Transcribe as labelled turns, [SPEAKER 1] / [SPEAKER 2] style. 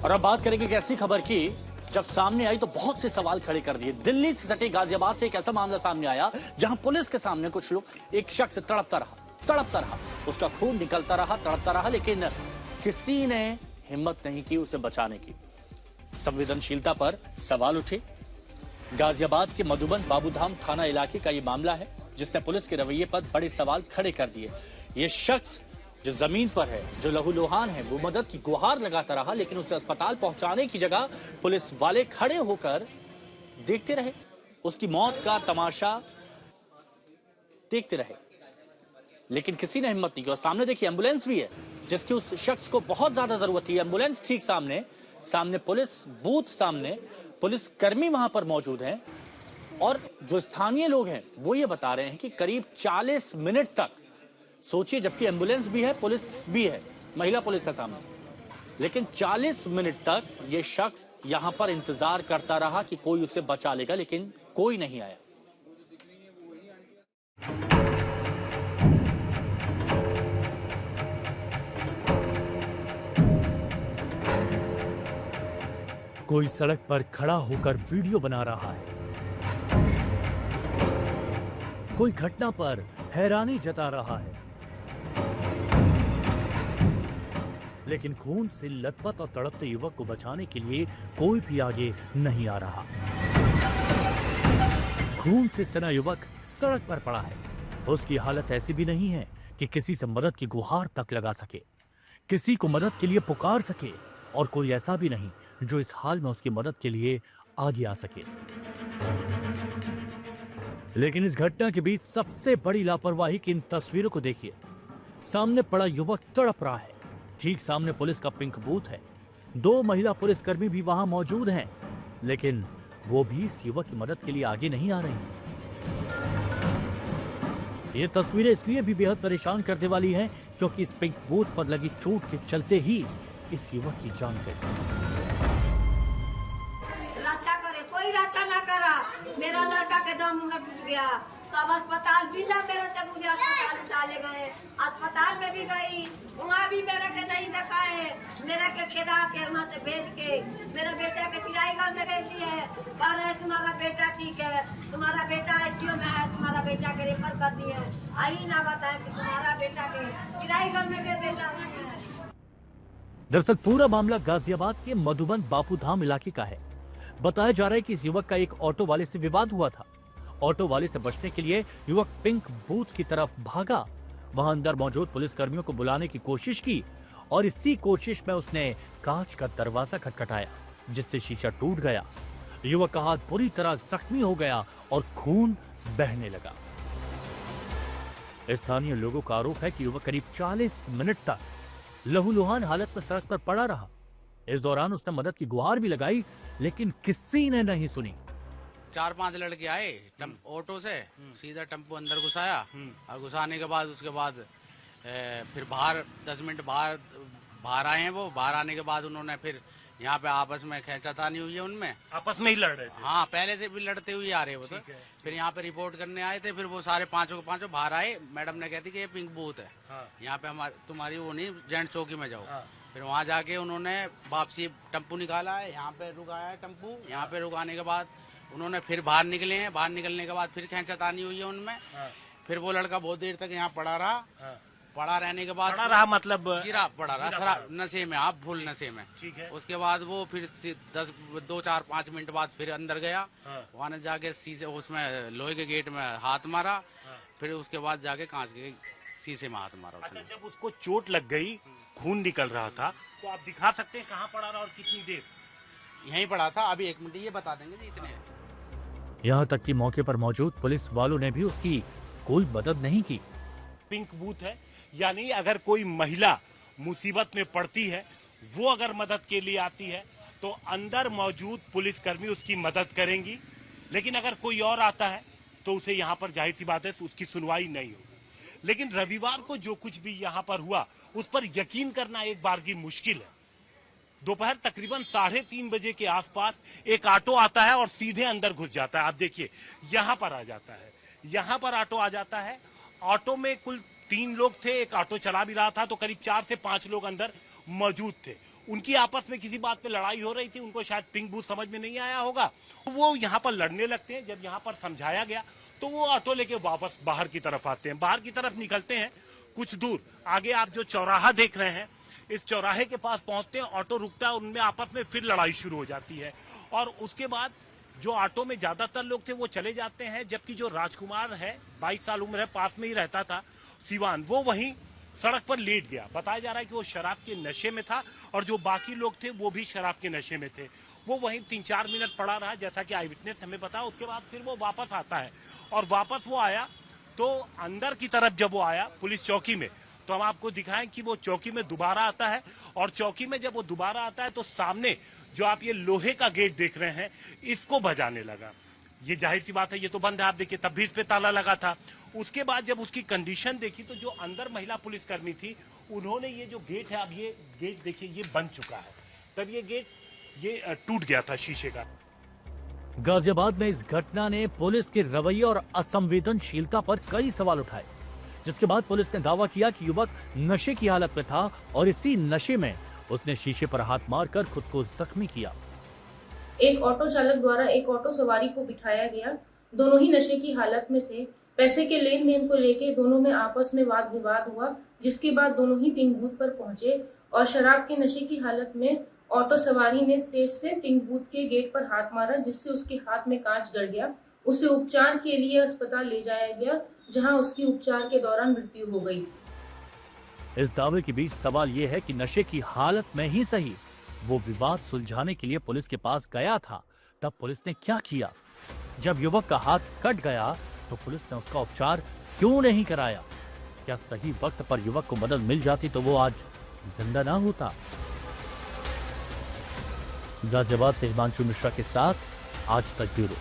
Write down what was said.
[SPEAKER 1] और अब बात करेंगे एक ऐसी खबर की जब सामने आई तो बहुत से सवाल खड़े कर दिए। दिल्ली से सटे गाजियाबाद से एक ऐसा मामला सामने आया जहां पुलिस के सामने कुछ लोग, एक शख्स तड़पता रहा, उसका खून निकलता रहा, तड़पता रहा, लेकिन किसी ने हिम्मत नहीं की उसे बचाने की। संवेदनशीलता पर सवाल उठे। गाजियाबाद के मधुबन बाबूधाम थाना इलाके का यह मामला है जिसने पुलिस के रवैये पर बड़े सवाल खड़े कर दिए। ये शख्स जो जमीन पर है, जो लहूलुहान है, वो मदद की गुहार लगाता रहा, लेकिन उसे अस्पताल पहुंचाने की जगह पुलिस वाले खड़े होकर देखते रहे, उसकी मौत का तमाशा देखते रहे, लेकिन किसी ने हिम्मत नहीं की। और सामने देखिए एम्बुलेंस भी है जिसकी उस शख्स को बहुत ज्यादा जरूरत थी। एम्बुलेंस ठीक सामने पुलिस बूथ, सामने पुलिस कर्मी वहां पर मौजूद हैं और जो स्थानीय लोग हैं वो ये बता रहे हैं कि करीब 40 मिनट तक, सोचिए, जबकि एम्बुलेंस भी है, पुलिस भी है, महिला पुलिस है सामने, लेकिन 40 मिनट तक ये शख्स यहां पर इंतजार करता रहा कि कोई उसे बचा लेगा, लेकिन कोई नहीं आया।
[SPEAKER 2] कोई सड़क पर खड़ा होकर वीडियो बना रहा है, कोई घटना पर हैरानी जता रहा है, लेकिन खून से लथपथ और तड़पते युवक को बचाने के लिए कोई भी आगे नहीं आ रहा। खून से सना युवक सड़क पर पड़ा है। उसकी हालत ऐसी भी नहीं है कि किसी से मदद की गुहार तक लगा सके, किसी को मदद के लिए पुकार सके, और कोई ऐसा भी नहीं जो इस हाल में उसकी मदद के लिए आगे आ सके। लेकिन इस घटना के बीच सबसे बड़ी लापरवाही की इन तस्वीरों को देखिए। सामने पड़ा युवक तड़प रहा है, ठीक सामने पुलिस का पिंक बूथ है, 2 महिला पुलिसकर्मी भी वहां मौजूद हैं, लेकिन वो भी इस युवक की मदद के लिए आगे नहीं आ रही। ये तस्वीरें इसलिए भी बेहद परेशान करने वाली हैं क्योंकि इस पिंक बूथ पर लगी चोट के चलते ही इस युवक की जान गई।
[SPEAKER 3] रक्षा करे, कोई रक्षा ना करा। मेरा लड़का के दम में टूट गया, तब अस्पताल भी ना मेरे से, मुझे अस्पताल उठाले गए, अस्पताल में भी गई, वहाँ भी मेरा के नहीं दिखाए, मेरा के खेदा के वहाँ से भेज के मेरा बेटा के चिराईगढ़ में भेज दिए। कह रहे तुम्हारा बेटा ठीक है, तुम्हारा बेटा आईसीयू में है, तुम्हारा बेटा के रेफर कर दिए। आई ना बताए कि तुम्हारा बेटा के चिराईगढ़ में भेजा है।
[SPEAKER 2] दरअसल पूरा मामला गाजियाबाद के मधुबन बापूधाम इलाके का है। बताया जा रहा है कि इस युवक का एक ऑटो वाले से विवाद हुआ था। ऑटो वाले से बचने के लिए युवक पिंक बूथ की तरफ भागा, वहां अंदर मौजूद पुलिसकर्मियों को बुलाने की कोशिश की और इसी कोशिश में उसने कांच का दरवाजा खटखटाया, जिससे शीशा टूट गया। युवक का हाथ बुरी तरह जख्मी हो गया और खून बहने लगा। स्थानीय लोगों का आरोप है कि युवक करीब 40 मिनट तक लहूलुहान हालत में सड़क पर पड़ा रहा। इस दौरान उसने मदद की गुहार भी लगाई, लेकिन किसी ने नहीं सुनी।
[SPEAKER 4] 4-5 लड़के आए ऑटो से, सीधा टेम्पो अंदर घुसाया और घुसाने के बाद उसके बाद फिर बाहर 10 मिनट बाहर आए हैं। वो बाहर आने के बाद उन्होंने फिर यहाँ पे आपस में खींचातानी हुई है, उनमें
[SPEAKER 5] आपस में ही लड़ रहे थे।
[SPEAKER 4] हाँ, पहले से भी लड़ते हुए आ रहे वो तो। फिर यहाँ पे रिपोर्ट करने आए थे, फिर वो सारे पांचों बाहर आए। मैडम ने कहती कि ये पिंक बूथ है, यहाँ पे हमारी तुम्हारी वो नहीं, जेंट चौकी में जाओ। फिर वहाँ जाके उन्होंने वापसी टेम्पू निकाला है, यहाँ पे रुकाया है टेम्पू। यहाँ पे रुकाने के बाद उन्होंने फिर बाहर निकले हैं, बाहर निकलने के बाद फिर खींचातानी हुई है उनमें। फिर वो लड़का बहुत देर तक यहाँ पड़ा रहा। पड़ा रहने के बाद
[SPEAKER 5] मतलब
[SPEAKER 4] गिरा पड़ा रहा नशे में, आप फुल नशे में।
[SPEAKER 5] ठीक है।
[SPEAKER 4] उसके बाद वो फिर 2-4-5 मिनट बाद फिर अंदर गया, वहाँ ने जाके शीशे उसमें लोहे के गेट में हाथ मारा। फिर उसके बाद जाके कांच के शीशे में हाथ मारा उसने।
[SPEAKER 5] अच्छा, जब उसको चोट लग गई, खून निकल रहा था, तो आप दिखा सकते हैं कहाँ पड़ा रहा और कितनी देर?
[SPEAKER 4] यहीं पड़ा था। अभी 1 मिनट ये बता देंगे जी इतने।
[SPEAKER 2] यहाँ तक कि मौके पर मौजूद पुलिस वालों ने भी उसकी कोई मदद नहीं की।
[SPEAKER 5] पिंक बूथ है, यानी अगर कोई महिला मुसीबत में पड़ती है, वो अगर मदद के लिए आती है तो अंदर मौजूद पुलिसकर्मी उसकी मदद करेंगी। लेकिन अगर कोई और आता है तो उसे यहाँ पर जाहिर सी बात है तो उसकी सुनवाई नहीं होगी। लेकिन रविवार को जो कुछ भी यहाँ पर हुआ उस पर यकीन करना एक बार की मुश्किल है। दोपहर तकरीबन 3:30 बजे के आसपास एक ऑटो आता है और सीधे अंदर घुस जाता है। आप देखिए, यहाँ पर आ जाता है, यहाँ पर ऑटो आ जाता है। ऑटो में कुल 3 लोग थे, एक ऑटो चला भी रहा था, तो करीब 4 से 5 लोग अंदर मौजूद थे। उनकी आपस में किसी बात पे लड़ाई हो रही थी, उनको शायद पिंक बूथ समझ में नहीं आया होगा, वो यहाँ पर लड़ने लगते हैं। जब यहाँ पर समझाया गया तो वो ऑटो लेके वापस बाहर की तरफ आते हैं। बाहर की तरफ निकलते हैं, कुछ दूर आगे आप जो चौराहा देख रहे हैं, इस चौराहे के पास पहुंचते हैं, ऑटो रुकता है, उनमें आपस में फिर लड़ाई शुरू हो जाती है। और उसके बाद जो ऑटो में ज्यादातर लोग थे वो चले जाते हैं, जबकि जो राजकुमार है 22 साल उम्र है, पास में ही रहता था, सिवान, वो वहीं सड़क पर लेट गया। बताया जा रहा है कि वो शराब के नशे में था और जो बाकी लोग थे वो भी शराब के नशे में थे। वो वहीं 3-4 मिनट पड़ा रहा, जैसा कि आई विटनेस हमें बताया। उसके बाद फिर वो वापस आता है और वापस वो आया तो अंदर की तरफ जब वो आया पुलिस चौकी में, तो हम आपको दिखाएं कि वो चौकी में दोबारा आता है। और चौकी में जब वो दोबारा आता है तो सामने जो आप ये लोहे का गेट देख रहे हैं, इसको बजाने लगा। ये जाहिर सी बात है, ये तो बंद है, आप देखिए तब भी इस पे ताला लगा था। उसके बाद जब उसकी कंडीशन देखी तो जो अंदर महिला पुलिसकर्मी थी, उन्होंने ये जो गेट है, अब ये गेट देखिए ये बन चुका है, तब ये गेट ये टूट गया था शीशे का।
[SPEAKER 2] गाजियाबाद में इस घटना ने पुलिस के रवैये और असंवेदनशीलता पर कई सवाल उठाए, जिसके बाद पुलिस ने दावा किया कि युवक नशे की हालत में था और इसी नशे में उसने शीशे पर हाथ मारकर खुद को जख्मी किया।
[SPEAKER 6] एक ऑटो चालक द्वारा एक ऑटो सवारी को बिठाया गया। दोनों ही नशे की हालत में थे। पैसे के लेन देन को लेकर दोनों में आपस में वाद विवाद हुआ, जिसके बाद दोनों ही पिंक बूथ पर पहुंचे और शराब के नशे की हालत में ऑटो सवारी ने तेज से पिंक बूथ के गेट पर हाथ मारा, जिससे उसके हाथ में कांच गड़ गया। उसे उपचार के लिए अस्पताल ले जाया गया, जहां उसकी उपचार के दौरान मृत्यु हो गई।
[SPEAKER 2] इस दावे के बीच सवाल यह है कि नशे की हालत में ही सही वो विवाद सुलझाने के लिए पुलिस के पास गया था, तब पुलिस ने क्या किया? जब युवक का हाथ कट गया तो पुलिस ने उसका उपचार क्यों नहीं कराया? क्या सही वक्त पर युवक को मदद मिल जाती तो वो आज जिंदा ना होता? गाजियाबाद से हिमांशु मिश्रा के साथ आज तक ब्यूरो।